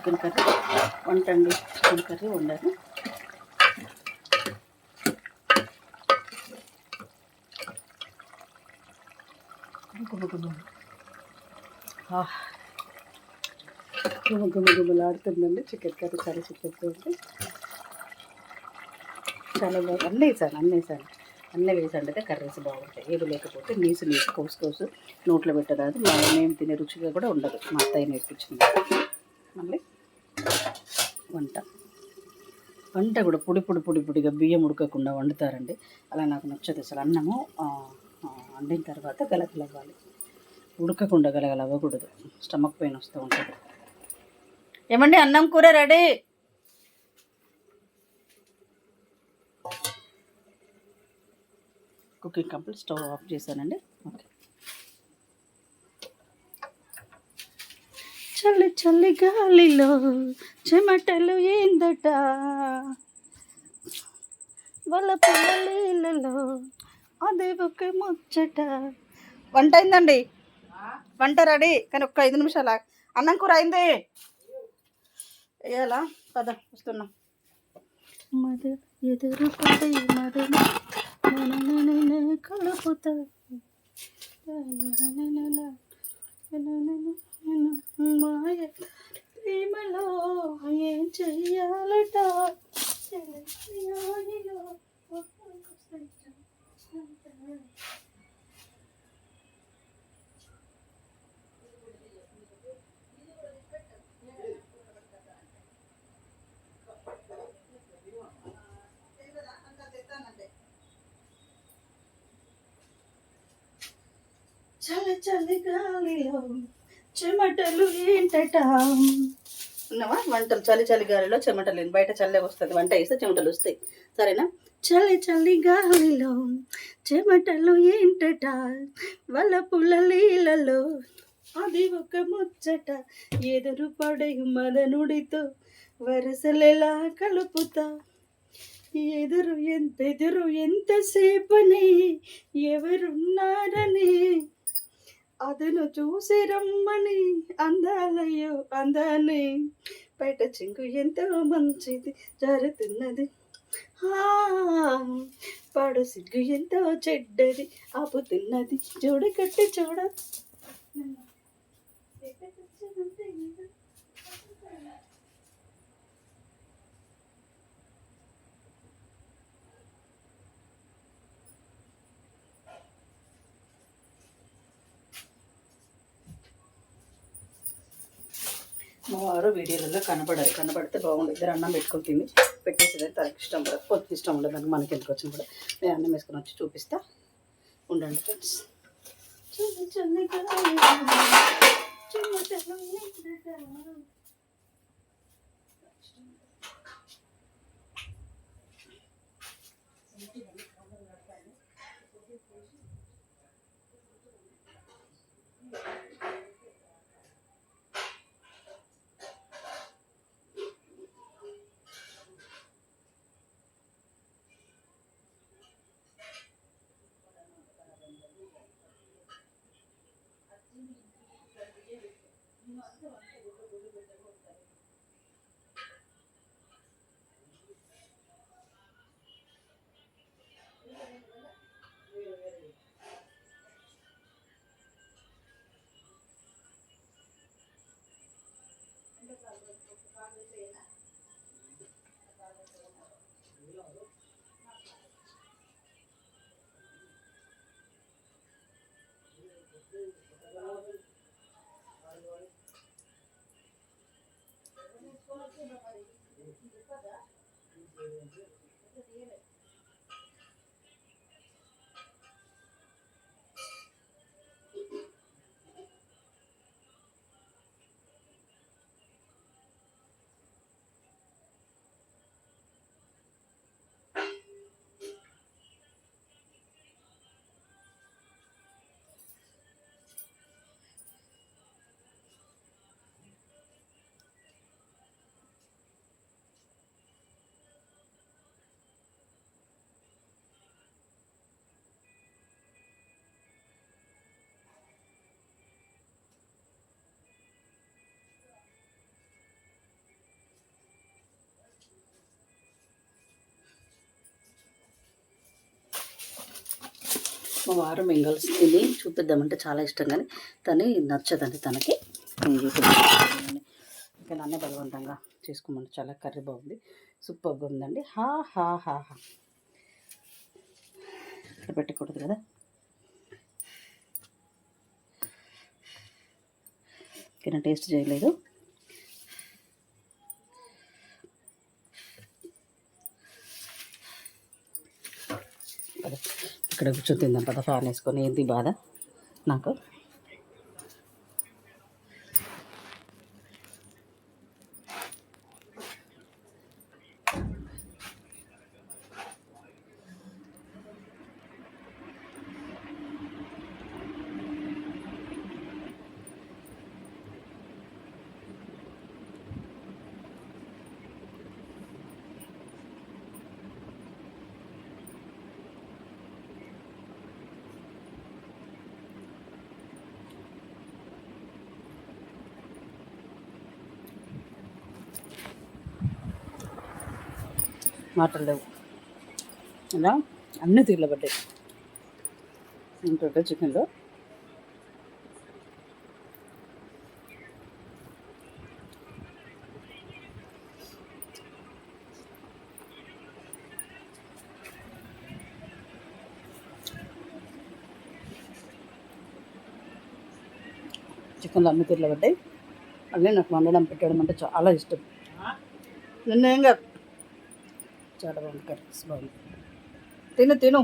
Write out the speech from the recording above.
Chicken curry వంటండి. Chicken curry వండాను. గుమగుమలాడుతుందండి చికెన్ కర్రీ. చాలా చికెన్ చాలా బాగా అన్నీ వేసాను. అన్నీ వేసి వండితే కర్రీస్ బాగుంటాయి. ఏది లేకపోతే నీసు కోసు నోట్లో పెట్టరాదు. మేము తినే రుచిగా కూడా ఉండదు. మా అత్తయ్య నేర్పించింది. మళ్ళీ వంట కూడా పొడిగా బియ్యం ఉడకకుండా వండుతారండి. అలా నాకు నచ్చదు అసలు. అన్నము వండిన తర్వాత గలగలవ్వాలి, ఉడకకుండా గలగల అవ్వకూడదు. స్టమక్ పెయిన్ వస్తూ ఉంటుంది. ఏమండి అన్నం కూర ready. Cooking complete. Stove off చేశానండి. ఓకే. చల్లి చల్లి గాలిలో చెమటలు ఏందట, వాళ్ళ పిల్లలలో అదే ఒక ముచ్చట. వంట అయిందండి. వంట రెడీ. కానీ ఒక్క 5 నిమిషాలు. అన్నం కూర అయింది. వేయాలా? పద వస్తున్నా. మధు ఎదురు పడి మధును కలుపుతా మాయ ప్రేమలో ఏం చెయ్యాలట. చలి చలి గాలిలో చెమటలు ఏంటట. ఉన్నావా? వంటలు చలి చలి గాలిలో చెమటలు. బయట చల్లే వస్తుంది, వంట వేస్తే చెమటలు వస్తాయి. సరేనా? చలి చలి గాలిలో చెమటలు ఏంటట, వాళ్ళ పుల్లలీలలో అది ఒక ముచ్చట. ఎదురు పడే మదనుడితో వరసలెలా కలుపుతా. ఎదురు ఎంతసేపని ఎవరున్నారని అదను చూసి రమ్మని అందాలయ్యో అందాన్ని. బయట చింకు ఎంతో మంచిది జరుగుతున్నది, పాడు సిగ్గు ఎంతో చెడ్డది ఆపుతున్నది. చూడకట్టి చూడ మా వారు వీడియోలలో కనబడితే బాగుండదు. ఇద్దరు అన్నం పెట్టుకొని తిని పెట్టేసేది తనకి ఇష్టం ఉండదు. పొద్దు ఇష్టం ఉండదు. దానికి మనకి ఎందుకు వచ్చిన కూడా నేను అన్నం వేసుకొని వచ్చి చూపిస్తా. ఉండండి ఫ్రెండ్స్. మా వారు మేము కలిసి తిని చూపిద్దామంటే చాలా ఇష్టం, కానీ తను నచ్చదండి తనకి. నేను చూపిద్దాం ఇంకా నన్నే బలవంతంగా చేసుకోమంటే చాలా కర్రీ బాగుంది, సూపర్గా ఉందండి. హా హా హా హా ఇక్కడ పెట్టకూడదు కదా. ఇక్కడ టేస్ట్ చేయలేదు. ఇక్కడ కూర్చొని తిందాం పద, ఫ్యాన్ వేసుకొని. ఏంటి బాధ నాకు. మాటలు లేవు ఇలా అన్నీ తీర్ల పడ్డాయి. ఇంకొక చికెన్లో అన్ని తీర్ల పడ్డాయి. అన్నీ నాకు వండడం పెట్టడం అంటే చాలా ఇష్టం. నిన్న ఏం కాదు, చాలా బాగుంది కర్రీ, బాగుంది. తిను తిను.